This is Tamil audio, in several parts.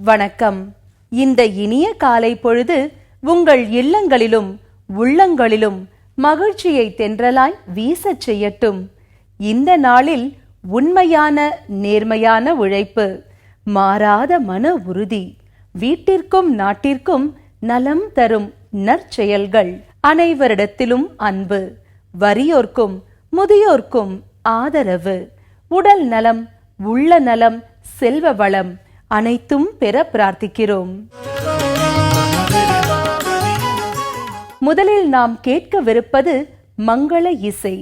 வணக்கம். இந்த இனிய காலை பொழுது உங்கள் இல்லங்களிலும் உள்ளங்களிலும் மகிழ்ச்சியை தென்றலாய் வீசச் செய்யட்டும். இந்த நாளில் உண்மையான நேர்மையான உழைப்பு, மாறாத மன உறுதி, வீட்டிற்கும் நாட்டிற்கும் நலம் தரும் நற்செயல்கள், அனைவரிடத்திலும் அன்பு, வறியோர்க்கும் முதியோர்க்கும் ஆதரவு, உடல் நலம், உள்ள நலம், செல்வ வளம் அனைத்தும் பெற பிரார்த்திக்கிறோம். முதலில் நாம் கேட்கவிருப்பது மங்கள இசை.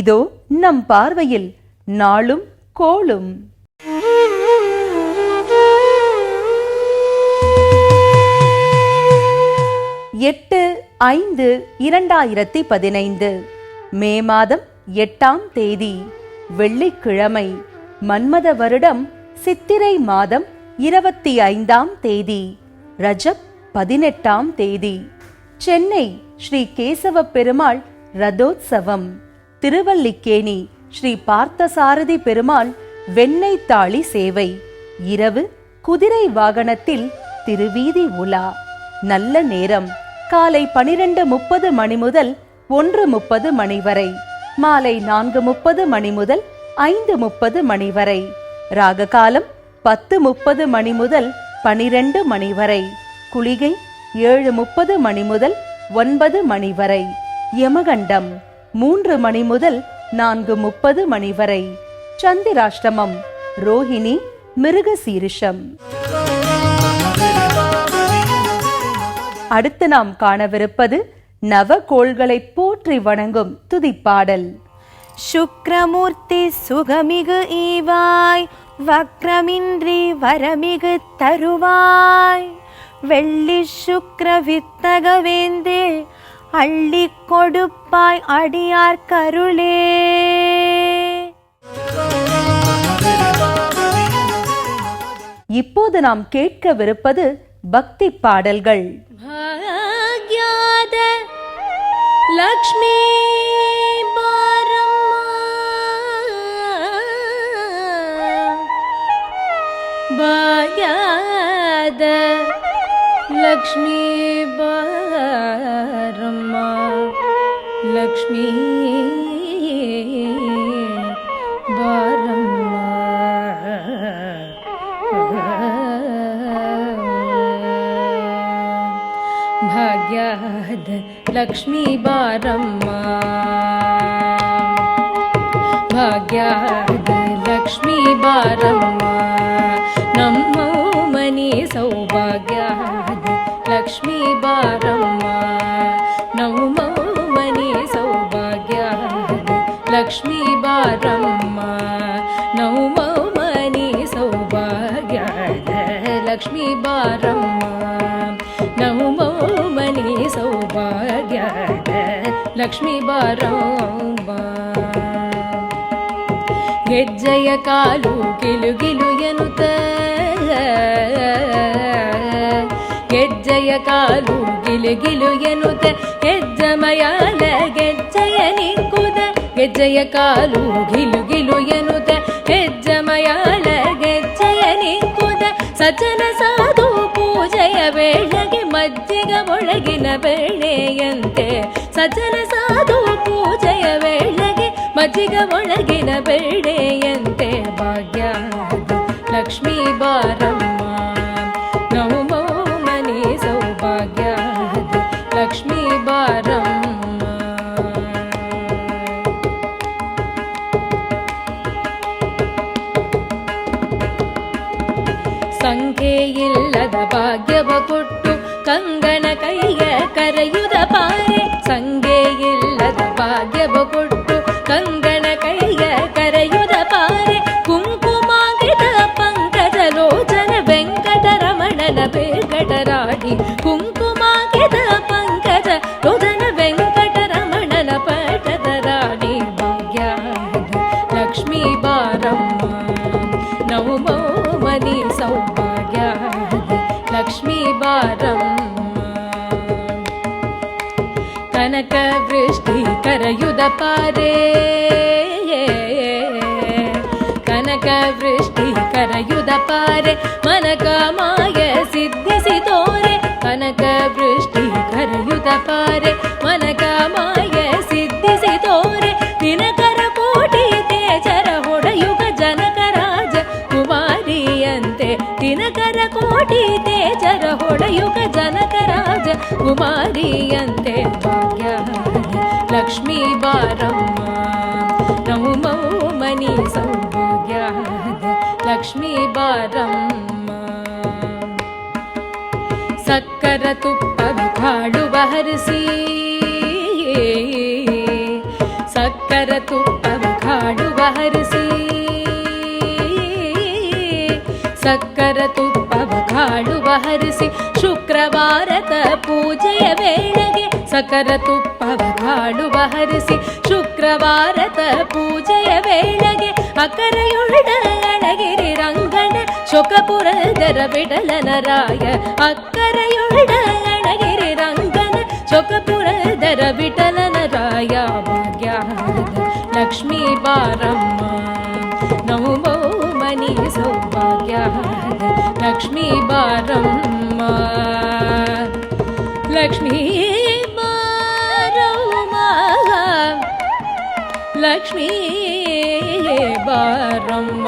இதோ நம் பார்வையில் நாளும் கோளும். எட்டு 5/2015 மே மாதம் 8ஆம் தேதி வெள்ளிக்கிழமை, மன்மத வருடம் சித்திரை மாதம் 25ஆம் தேதி, ரஜப் 18ஆம் தேதி. சென்னை ஸ்ரீ கேசவ பெருமாள் ரதோத்சவம். திருவல்லிக்கேணி ஸ்ரீ பார்த்தசாரதி பெருமாள் வெண்ணெய் தாளி சேவை. இரவு குதிரை வாகனத்தில் திருவீதி உலா. நல்ல நேரம் காலை 12:30 மணி முதல் 1:30 மணி வரை, மாலை 4:30 மணி முதல் 5:30 மணி வரை. ராக காலம் 10:30 மணி முதல் 12 மணி வரை. குளிகை 7:30 மணி முதல் 9 மணி வரை. யமகண்டம் 3 மணி முதல் 4:30 மணி வரை. சந்திராஷ்டமம் ரோஹிணி மிருகசீரிஷம். அடுத்து நாம் காணவிருப்பது நவகோள்களை போற்றி வணங்கும் துதிப்பாடல். சுக்ரமூர்த்தி சுகமிகு ஈவாய், வக்ரமின்றி வரமிகு தருவாய், வெள்ளி சுக்ர வித்தகவேந்தே, அள்ளி கொடுப்பாய் அடியார் கருளே. இப்போது நாம் கேட்கவிருப்பது பக்தி பாடல்கள். பாக்யாத லக்ஷ்மி பாரம்மா ಭಾಗ್ಯದ ಲಕ್ಷ್ಮೀ ಬಾರಮ್ಮ ಲಕ್ಷ್ಮೀ ಬಾರಮ್ಮ ಭಾಗ್ಯದ ಲಕ್ಷ್ಮೀ ಬಾರಮ್ಮ ಭಾಗ್ಯದ ಲಕ್ಷ್ಮೀ ಬಾರಮ್ಮ ನಮ್ಮ ಮನೆ ಸೌಭಾಗ್ಯದ ಲಕ್ಷ್ಮೀ ಬಾರಮ್ಮ ನಮ್ಮ ಮನೆ ಸೌಭಾಗ್ಯದ ಲಕ್ಷ್ಮೀ ಬಾರಮ್ಮ ನಮ್ಮ ಮನೆ ಸೌಭಾಗ್ಯದ ಲಕ್ಷ್ಮೀ ಬಾರಮ್ಮ ನಮ್ಮ ಮನೆ ಸೌಭಾಗ್ಯದ ಲಕ್ಷ್ಮೀ ಬಾರಮ್ಮ ಗೆಜ್ಜೆಯ ಕಾಲು ಗಿಲು ಎನ್ನುತ್ತ ಗೆಜ್ಜೆಯ ಕಾಲು ಗಿಲು ಎನ್ನುತ್ತ ಹೆಜ್ಜಮಯಾಲ ಗೆಜ್ಜೆಯ ನಿಕ್ಕುದ ಗೆಜ್ಜೆಯ ಕಾಲು ಗಿಲು ಎನ್ನುತ್ತ ಹೆಜ್ಜಮಯಾಲ ಗೆಜ್ಜೆಯ ನಿಕ್ಕುದ ಸಜ್ಜನ ಸಾಧು ಪೂಜೆಯ ವೇಳೆಗೆ ಮಜ್ಜಿಗ ಒಳಗಿನ ಬೇಳೆಯಂತೆ ಸಜ್ಜನ ಸಾಧು ಪೂಜೆಯ ವೇಳೆಗೆ ಮಜ್ಜಿಗ ಒಳಗಿನ ಬೇಳೆಯಂತೆ ಭಾಗ್ಯದ ಲಕ್ಷ್ಮೀ ಬಾರಮ್ಮ ನಮ್ಮ ಮನೆ ಸೌಭಾಗ್ಯದ ಲಕ್ಷ್ಮೀ ಬಾರಮ್ಮ ಸಂಖ್ಯೆಯಿಲ್ಲದ ಭಾಗ್ಯವ ಕೊಟ್ಟು ಕಂಗನ ಕೈಯ ಕರೆಯುದ ಪಾರೆ ಸಂಖ್ಯೆಯಿಲ್ಲದ ಭಾಗ್ಯವ ಕೊಟ್ಟು ಕಂಗನ ಕೈಯ ಕರೆಯುದ ಪಾರೆ ಕುಂಕುಮಾಗಿದ ಪಂಕಜ ಲೋಚನ ವೆಂಕಟರಮಣನ ಬೇಕಟರಾಡಿ ಕುಂಕುಮಾಗಿದ ಪಂಕಜ ಲೋಚನ ವೆಂಕಟರಮಣನ ಪಟದರಾಡಿ ಭಾಗ್ಯದ ಲಕ್ಷ್ಮೀ ಬಾರಮ್ಮ ನಮ್ಮ ಮನೆ ಸೌಭಾಗ್ಯದ ಲಕ್ಷ್ಮೀ ಬಾರಮ್ಮ ಕನಕ ವೃಷ್ಟಿ ಕರೆಯುದ ಪಾರೆ ಕನಕ ವೃಷ್ಟಿ ಕರೆಯುದ ಪಾರೆ ಮನಕ ಮಾಯ ಸಿದ್ಧಿಸಿ ತೋರೆ ಕನಕ ವೃಷ್ಟಿ ಕರೆಯುದ ಪಾರೆ ಮನಕ ಮಾಯ ಸಿದ್ಧಿಸಿ ತೋರೆ ದಿನಕರ ಕೋಟಿ ತೇಜರ ಹೊಡೆಯುಗ ಜನಕ ರಾಜ ಕುಮಾರಿಯಂತೆ ದಿನಕರ ಕೋಟಿ ತೇಜರ ಹೊಡೆಯುಗ ಜನಕ ರಾಜ ಕುಮಾರಿಯಂತೆ ಭಾಗ್ಯದ ಲಕ್ಷ್ಮೀ ಬಾರಮ್ಮ ನಮ್ಮ ಮನೆ ಸೌಭಾಗ್ಯದ ಲಕ್ಷ್ಮೀ ಬಾರಮ್ಮ ಸಕ್ಕರ ತುಪ್ಪವ ಕಾಳುವ ಹರಿಸಿ ಸಕ್ಕರ ತುಪ್ಪವ ಕಾಳುವ ಹರಿಸಿ ಸಕ್ಕರ ತುಪ್ಪವ ಕಾಳುವ ಹರಿಸಿ ಶುಕ್ರವಾರದ ಪೂಜೆಯ ವೇಳೆಗೆ ಸಕ್ಕರ ತುಪ್ಪವ ಕಾಳುವ ಹರಿಸಿ ಶುಕ್ರವಾರದ ಪೂಜೆಯ ವೇಳೆಗೆ ಅಕರೆಯೊಳ್ಳ ಅಳಗಿರಿ ರಂಗಣ ಶೊಕಪುರದರ ಬಿಡಲನ ರಾಯ ಅಕ್ಕರೆಯೊಳ್ಳ ಅಳಗಿರಿ ರಂಗನ ಶೊಕಪುರದರ ಬಿಡಲನ ರಾಯ ಭಾಗ್ಯದ ಲಕ್ಷ್ಮೀ ಬಾರಮ್ಮ ನಮ್ಮ ಮನೆ ಸೌಭಾಗ್ಯದ ಲಕ್ಷ್ಮೀ ಬಾರಮ್ಮ ಲಕ್ಷ್ಮೀ ಬಾರಮ್ಮ ಲಕ್ಷ್ಮೀ ಬಾರಮ್ಮ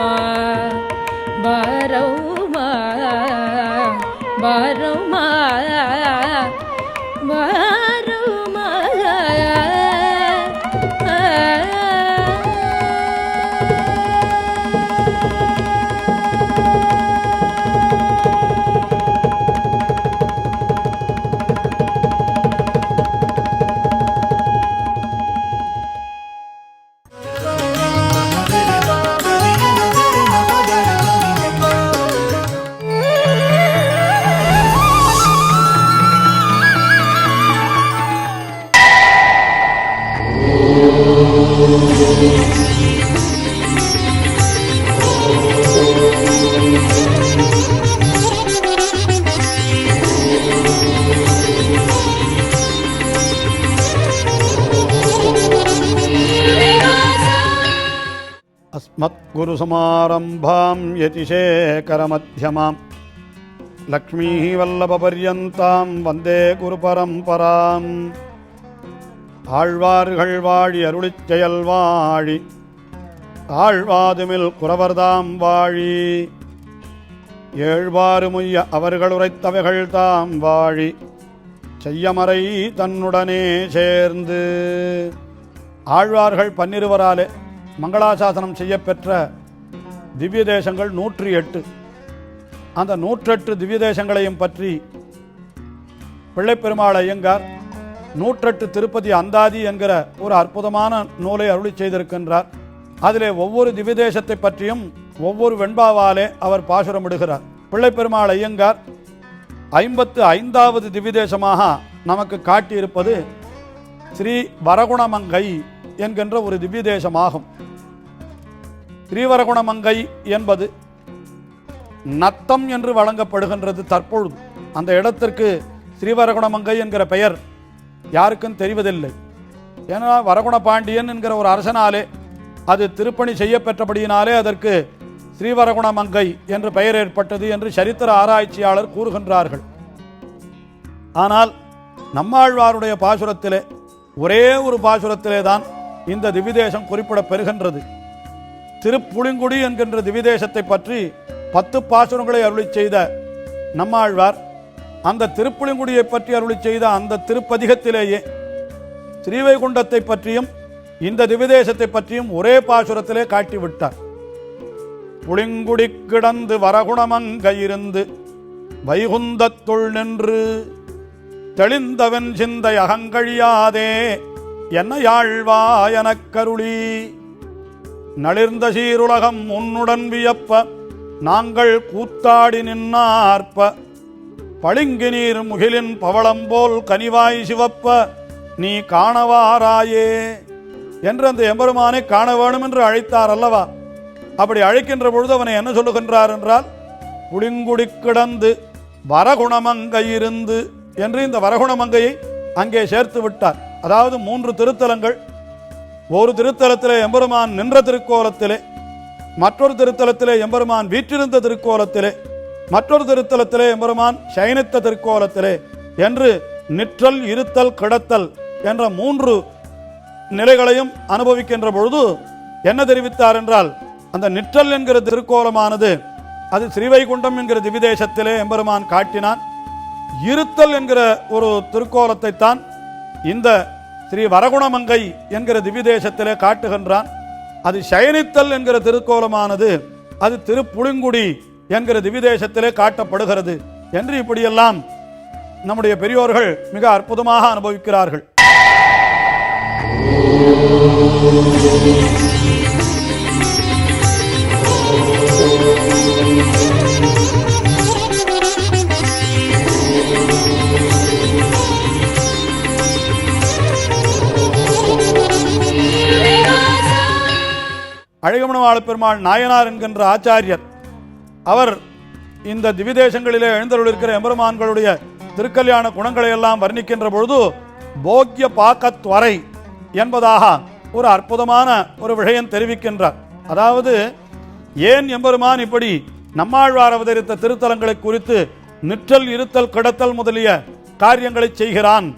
ಬಾರಮ್ಮ ಬಾರಮ್ಮ ಬಾರಮ್ಮ अस्मत्गुरुसमारम्भां यतिशेखरमध्यमां लक्ष्मीवल्लभपर्यन्तां वन्दे गुरुपरम्पराम् ஆழ்வார்கள் வாழி அருளிச் செயல் வாழி ஆழ்வாதுமில் குறவர்தாம் வாழி ஏழ்வாறு முய்ய அவர்கள் உரைத்தவைகள் தாம் வாழி செய்யமறை தன்னுடனே சேர்ந்து. ஆழ்வார்கள் 12 மங்களாசாசனம் செய்யப்பெற்ற திவ்ய தேசங்கள் 108. அந்த 108 திவ்ய தேசங்களையும் பற்றி பிள்ளைப்பெருமாள் ஐயங்கார் 108 திருப்பதி அந்தாதி என்கிற ஒரு அற்புதமான நூலை அருளி செய்திருக்கின்றார். அதிலே ஒவ்வொரு திவ்ய தேசத்தை பற்றியும் ஒவ்வொரு வெண்பாவாலே அவர் பாசுரமிடுகிறார். பிள்ளைப்பெருமாள் ஐயங்கார் 55வது திவ்ய தேசமாக நமக்கு காட்டியிருப்பது ஸ்ரீ வரகுணமங்கை என்கின்ற ஒரு திவ்ய தேசமாகும். ஸ்ரீவரகுணமங்கை என்பது நத்தம் என்று வழங்கப்படுகின்றது. தற்பொழுது அந்த இடத்திற்கு ஸ்ரீவரகுணமங்கை என்கிற பெயர் யாருக்கும் தெரிவதில்லை. ஏன்னா வரகுண பாண்டியன் என்கிற ஒரு அரசனாலே அது திருப்பணி செய்யப்பெற்றபடியினாலே அதற்கு ஸ்ரீவரகுணமங்கை என்று பெயர் ஏற்பட்டது என்று சரித்திர ஆராய்ச்சியாளர் கூறுகின்றார்கள். ஆனால் நம்மாழ்வாருடைய பாசுரத்திலே ஒரே ஒரு பாசுரத்திலே தான் இந்த திவ்யதேசம் குறிப்பிடப் பெறுகின்றது. திருப்புளிங்குடி என்கின்ற திவ்யதேசத்தை பற்றி 10 பாசுரங்களை அருளி செய்த நம்மாழ்வார் அந்த திருப்புளிங்குடியை பற்றி அருளி செய்த அந்த திருப்பதிகத்திலேயே ஸ்ரீவைகுண்டத்தை பற்றியும் இந்த திவ்யதேசத்தை பற்றியும் ஒரே பாசுரத்திலே காட்டிவிட்டார். புளிங்குடி கிடந்து வரகுணமங்கையிருந்து வைகுந்தத்துள் நின்று தெளிந்தவன் சிந்தை அகங்கழியாதே என்ன யாழ்வாயனக் கருளி நளிர்ந்த சீருலகம் உன்னுடன் வியப்ப நாங்கள் கூத்தாடி நின்னார்ப்ப பளிங்கு நீர் முகிலின் பவளம்போல் கனிவாய் சிவப்ப நீ காணவாராயே என்று அந்த எம்பெருமானை காண வேணும் என்று அழைத்தார் அல்லவா? அப்படி அழைக்கின்ற பொழுது அவனை என்ன சொல்லுகின்றார் என்றால் புளிங்குடி கிடந்து வரகுணமங்கையிருந்து என்று இந்த வரகுணமங்கையை அங்கே சேர்த்து விட்டார். அதாவது 3 திருத்தலங்கள். ஒரு திருத்தலத்திலே எம்பெருமான் நின்ற திருக்கோலத்திலே, மற்றொரு திருத்தலத்திலே எம்பெருமான் வீற்றிருந்த திருக்கோலத்திலே, மற்றொரு திருத்தலத்திலே எம்பெருமான் சயனித்த திருக்கோலத்திலே என்று நிற்றல் இருத்தல் கிடத்தல் என்ற 3 நிலைகளையும் அனுபவிக்கின்ற பொழுது என்ன தெரிவித்தார் என்றால் அந்த நிற்றல் என்கிற திருக்கோலமானது அது ஸ்ரீவைகுண்டம் என்கிற திவ்யதேசத்திலே எம்பெருமான் காட்டினான். இருத்தல் என்கிற ஒரு திருக்கோலத்தை தான் இந்த ஸ்ரீ வரகுணமங்கை என்கிற திவ்யதேசத்திலே காட்டுகின்றான். அது சயனித்தல் என்கிற திருக்கோலமானது அது திருப்புளிங்குடி என்கிற திவ்யதேசத்திலே காட்டப்படுகிறது என்று இப்படியெல்லாம் நம்முடைய பெரியோர்கள் மிக அற்புதமாக அனுபவிக்கிறார்கள். அழகமணவாள பெருமாள் நாயனார் என்கின்ற ஆச்சாரியர் அவர் இந்த திவ்யதேசங்களிலே எழுந்தருளிருக்கிற எம்பெருமான்களுடைய திருக்கல்யாண குணங்களை எல்லாம் வர்ணிக்கின்ற பொழுது போக்கிய பாக்கத்வரை என்பதாக ஒரு அற்புதமான ஒரு விஷயம் தெரிவிக்கின்றார். அதாவது ஏன் எம்பெருமான் இப்படி நம்மாழ்வார் அவதரித்த திருத்தலங்களை குறித்து நிற்றல் இருத்தல் கிடத்தல் முதலிய காரியங்களை செய்கிறான்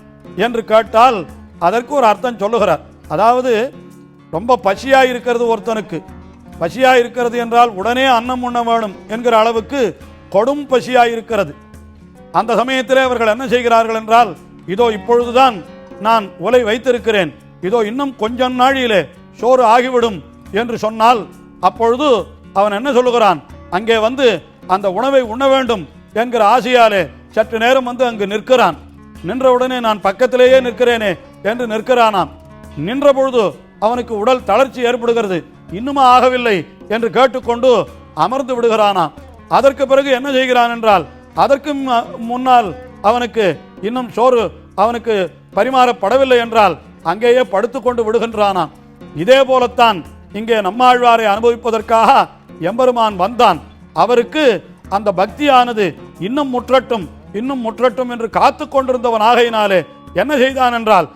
என்று கேட்டால் அதற்கு ஒரு அர்த்தம் சொல்லுகிறார். அதாவது ரொம்ப பசியாக இருக்கிறது, ஒருத்தனுக்கு பசியாக இருக்கிறது என்றால் உடனே அன்னம் உண்ண வேணும் என்கிற அளவுக்கு கொடும் பசியாக இருக்கிறது. அந்த சமயத்திலே அவர்கள் என்ன செய்கிறார்கள் என்றால் இதோ இப்பொழுதுதான் நான் உலை வைத்திருக்கிறேன், இதோ இன்னும் கொஞ்சம் நாழியிலே சோறு ஆகிவிடும் என்று சொன்னால் அப்பொழுது அவன் என்ன சொல்லுகிறான், அங்கே வந்து அந்த உணவை உண்ண வேண்டும் என்கிற ஆசையாலே சற்று நேரம் வந்து அங்கு நிற்கிறான். நின்றவுடனே நான் பக்கத்திலேயே நிற்கிறேனே என்று நிற்கிறானாம். நின்ற பொழுது அவனுக்கு உடல் தளர்ச்சி ஏற்படுகிறது, இன்னுமா ஆகவில்லை என்று கேட்டுக்கொண்டு அமர்ந்து விடுகிறானாம். அதற்கு பிறகு என்ன செய்கிறான் என்றால் அதற்கு முன்னால் அவனுக்கு இன்னும் சோறு அவனுக்கு பரிமாறப்படவில்லை என்றால் அங்கேயே படுத்துக்கொண்டு விடுகின்றானாம். இதே போலத்தான் இங்கே நம்மாழ்வாரை அனுபவிப்பதற்காக எம்பெருமான் வந்தான். அவருக்கு அந்த பக்தியானது இன்னும் முற்றட்டும் இன்னும் முற்றட்டும் என்று காத்து கொண்டிருந்தவன் ஆகையினாலே என்ன செய்தான் என்றால்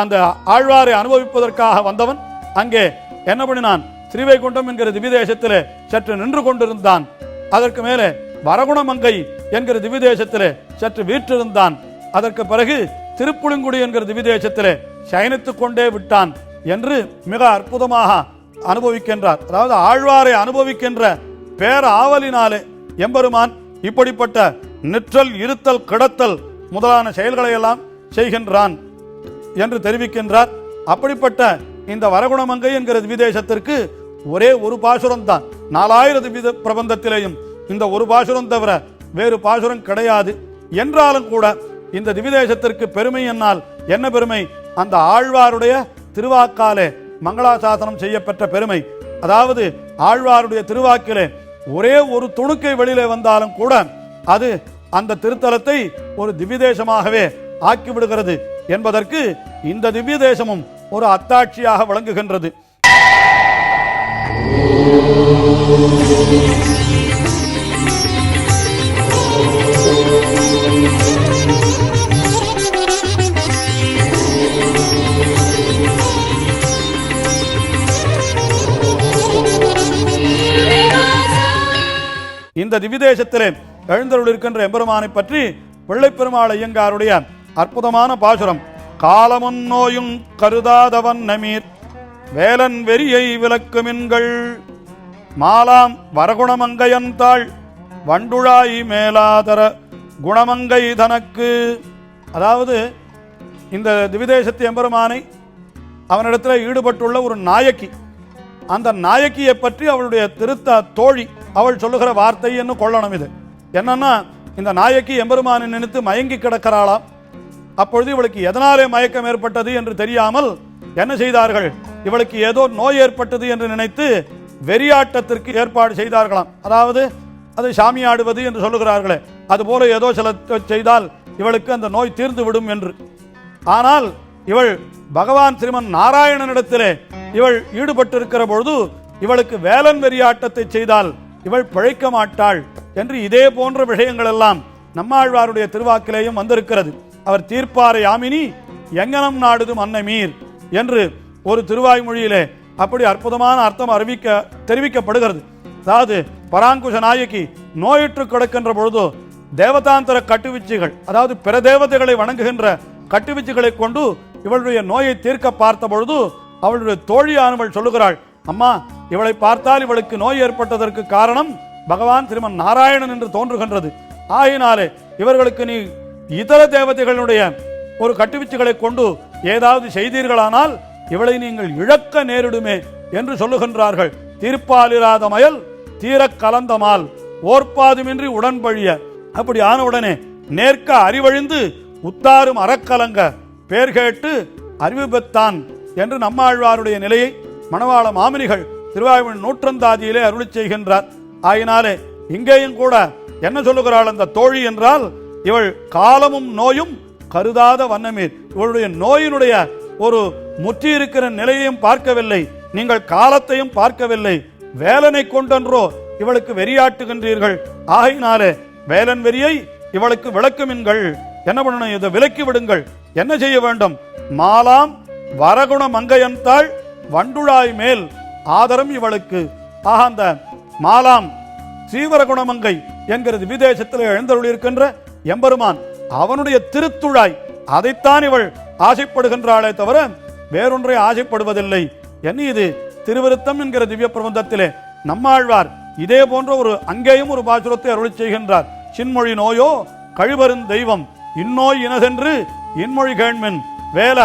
அந்த ஆழ்வாரை அனுபவிப்பதற்காக வந்தவன் அங்கே என்ன பண்ணினான், ஸ்ரீவைகுண்டம் என்கிற திவிதேசத்திலே சற்று நின்று கொண்டிருந்தான். அதற்கு மேலே வரகுணமங்கை என்கிற திவிதேசத்திலே சற்று வீற்றிருந்தான். அதற்கு பிறகு திருப்புளிங்குடி என்கிற திவிதேசத்திலே சயனித்துக் கொண்டே விட்டான் என்று மிக அற்புதமாக அனுபவிக்கின்றார். அதாவது ஆழ்வாரை அனுபவிக்கின்ற பேர ஆவலினாலே எம்பெருமான் இப்படிப்பட்ட நிற்றல், இருத்தல், கிடத்தல் முதலான செயல்களை எல்லாம் செய்கின்றான் என்று தெரிவிக்கின்றார். அப்படிப்பட்ட இந்த வரகுணமங்கை என்கிற திவிதேசத்திற்கு ஒரே ஒரு பாசுரம் தான். 4000 திவ்ய பிரபந்தத்திலேயும் இந்த ஒரு பாசுரம் தவிர வேறு பாசுரம் கிடையாது. என்றாலும் கூட இந்த திவிதேசத்திற்கு பெருமை என்னால் என்ன பெருமை? அந்த ஆழ்வாருடைய திருவாக்காலே மங்களாசாசனம் செய்யப்பெற்ற பெருமை. அதாவது ஆழ்வாருடைய திருவாக்கிலே ஒரே ஒரு துணுக்கை வெளியிலே வந்தாலும் கூட அது அந்த திருத்தலத்தை ஒரு திவ்யதேசமாகவே ஆக்கிவிடுகிறது என்பதற்கு இந்த திவ்ய தேசமும் ஒரு அத்தாட்சியாக விளங்குகின்றது. இந்த திவ்யதேசத்திலே எழுந்தருளிருக்கின்ற எம்பெருமானை பற்றி பிள்ளைப்பெருமாள் ஐயங்காருடைய அற்புதமான பாசுரம். காலமுன் நோயும் கருதாதவன் நமீர் வேலன் வெறியை விளக்குமின்கள் மாலாம் வரகுணமங்கையந்தாள் வண்டுழாய் மேலாதர குணமங்கை தனக்கு. அதாவது இந்த திவிதேசத்து எம்பெருமானை அவனிடத்தில் ஈடுபட்டுள்ள ஒரு நாயக்கி, அந்த நாயக்கியை பற்றி அவளுடைய திருத்த தோழி அவள் சொல்லுகிற வார்த்தை என்று கொள்ளணும். இது என்னன்னா, இந்த நாயக்கி எம்பெருமானை நினைத்து மயங்கி கிடக்கிறாளாம். அப்பொழுது இவளுக்கு எதனாலே மயக்கம் ஏற்பட்டது என்று தெரியாமல் என்ன செய்தார்கள், இவளுக்கு ஏதோ நோய் ஏற்பட்டது என்று நினைத்து வெறியாட்டத்திற்கு ஏற்பாடு செய்தார்களாம். அதாவது அது சாமியாடுவது என்று சொல்லுகிறார்களே, அதுபோல ஏதோ சில செய்தால் இவளுக்கு அந்த நோய் தீர்ந்து விடும் என்று. ஆனால் இவள் பகவான் ஸ்ரீமன் நாராயணனிடத்திலே இவள் ஈடுபட்டிருக்கிற பொழுது இவளுக்கு வேலன் வெறியாட்டத்தை செய்தால் இவள் பிழைக்க மாட்டாள் என்று இதே போன்ற விஷயங்கள் எல்லாம் நம்மாழ்வாருடைய திருவாக்கிலேயும் வந்திருக்கிறது. அவர் தீர்ப்பாரை யாமினி எங்கனம் நாடுது மன்னமீர் என்று ஒரு திருவாய்மொழியிலே அப்படி அற்புதமான அர்த்தம் தெரிவிக்கப்படுகிறது. அதாவது பராங்குஷ நாயகி நோயுற்று கிடக்கின்ற பொழுது தேவதாந்தர கட்டுவிச்சுகள், அதாவது பிற தேவதைகளை வணங்குகின்ற கட்டுவிச்சுகளை கொண்டு இவளுடைய நோயை தீர்க்க பார்த்த பொழுது அவளுடைய தோழியானவள் சொல்லுகிறாள், அம்மா இவளை பார்த்தால் இவளுக்கு நோய் ஏற்பட்டதற்கு காரணம் பகவான் திருமன் நாராயணன் என்று தோன்றுகின்றது. ஆகினாலே இவர்களுக்கு நீ இதர தேவதைகளுடைய ஒரு கட்டுவிச்சுகளை கொண்டு ஏதாவது செய்தீர்களானால் இவளை நீங்கள் இழக்க நேரிடுமே என்று சொல்லுகின்றார்கள். தீர்ப்பாலிராத மயல் தீர கலந்தமால் ஓர்ப்பாதுமின்றி உடன்பழிய. அப்படி ஆனவுடனே நேர்க்க அறிவழிந்து உத்தாரும் அறக்கலங்க பேர் கேட்டு அறிவு பெற்றான் என்று நம்மாழ்வாருடைய நிலையை மணவாள மாமுனிகள் திருவாய்மொழி நூற்றந்தாதியிலே அருளி செய்கின்றார். ஆகினாலே இங்கேயும் கூட என்ன சொல்லுகிறாள் அந்த தோழி என்றால், இவள் காலமும் நோயும் கருதாத வண்ணமீர். இவளுடைய நோயினுடைய ஒரு முற்றியிருக்கிற நிலையையும் பார்க்கவில்லை, நீங்கள் காலத்தையும் பார்க்கவில்லை, வேலனை கொண்டன்றோ இவளுக்கு வெறியாட்டுகின்றீர்கள். ஆகையினாலே வேலன் வெறியை இவளுக்கு விளக்குமின்கள். என்ன பண்ணணும், இதை விலக்கி விடுங்கள். என்ன செய்ய வேண்டும்? மாலாம் வரகுண மங்கையந்தாள் வண்டுழாய் மேல் ஆதரம் இவளுக்கு. ஆக அந்த மாலாம் ஸ்ரீவரகுணமங்கை என்கிறது விதேசத்தில் எழுந்தருளிருக்கின்ற எம்பெருமான் அவனுடைய திருத்துழாய், அதைத்தான் இவள் ஆசைப்படுகின்றாளே தவிர வேறொன்றை ஆசைப்படுவதில்லை. என்ன இது திருவிருத்தம் என்கிற திவ்ய பிரபந்தத்திலே நம்மாழ்வார் இதே போன்ற ஒரு அங்கேயும் ஒரு பாசுரத்தை அருளி செய்கின்றார். சின்மொழி நோயோ கழிவரும் தெய்வம் இந்நோய் இனதென்று இன்மொழி கேண்மின் வேல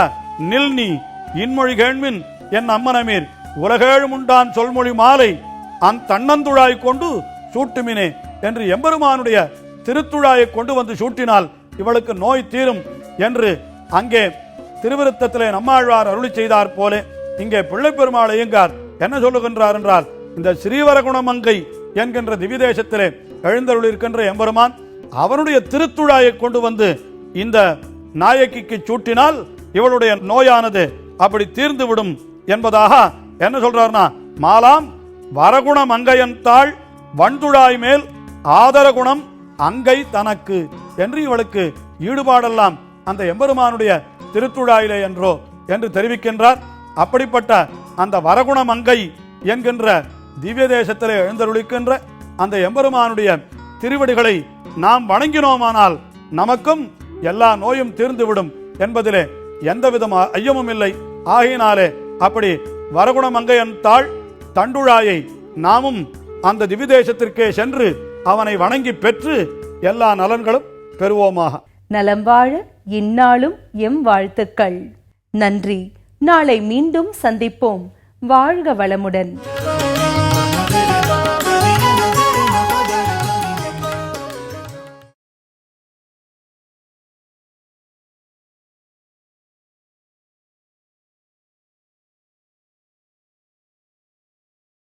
நில் நீ இன்மொழி கேண்மின் என் அம்மனமீர் உலகேழும் உண்டான் சொல்மொழி மாலை அந் தன்னந்துழாய் கொண்டு சூட்டுமினே என்று எம்பெருமானுடைய திருத்துழாயை கொண்டு வந்து சூட்டினால் இவளுக்கு நோய் தீரும் என்று அங்கே திருவிருத்தத்திலே நம்மாழ்வார் அருளி செய்தார் போல இங்கே பிள்ளைப்பெருமாள் ஐயங்கார் என்ன சொல்லுகின்றார் என்றால், இந்த ஸ்ரீவரகுணமங்கை என்கின்ற திவிதேசத்திலே எழுந்தருளிருக்கின்ற எம்பெருமான் அவனுடைய திருத்துழாயை கொண்டு வந்து இந்த நாயக்கிக்கு சூட்டினால் இவளுடைய நோயானது அப்படி தீர்ந்து விடும் என்பதாக என்ன சொல்றார்னா, மாலாம் வரகுண மங்கையந்தாள் வண்டுழாய் மேல் ஆதர குணம் அங்கை தனக்கு என்று இவளுக்கு ஈடுபாடெல்லாம் அந்த எம்பெருமானுடைய திருத்துழாயிலே என்றோ என்று தெரிவிக்கின்றார். அப்படிப்பட்ட அந்த வரகுண மங்கை என்கின்ற திவ்ய தேசத்திலே எழுந்தருளிக்கின்ற அந்த எம்பெருமானுடைய திருவடிகளை நாம் வணங்கினோமானால் நமக்கும் எல்லா நோயும் தீர்ந்துவிடும் என்பதிலே எந்தவித ஐயமும் இல்லை. ஆகையினாலே அப்படி வரகுணமங்கையன் தாள் தண்டுழாயை நாமும் அந்த திவ்யதேசத்திற்கே சென்று அவனை வணங்கி பெற்று எல்லா நலன்களும் பெறுவோமாக. நலம் வாழ இந்நாளும் எம் வாழ்த்துக்கள். நன்றி. நாளை மீண்டும் சந்திப்போம். வாழ்க வளமுடன்.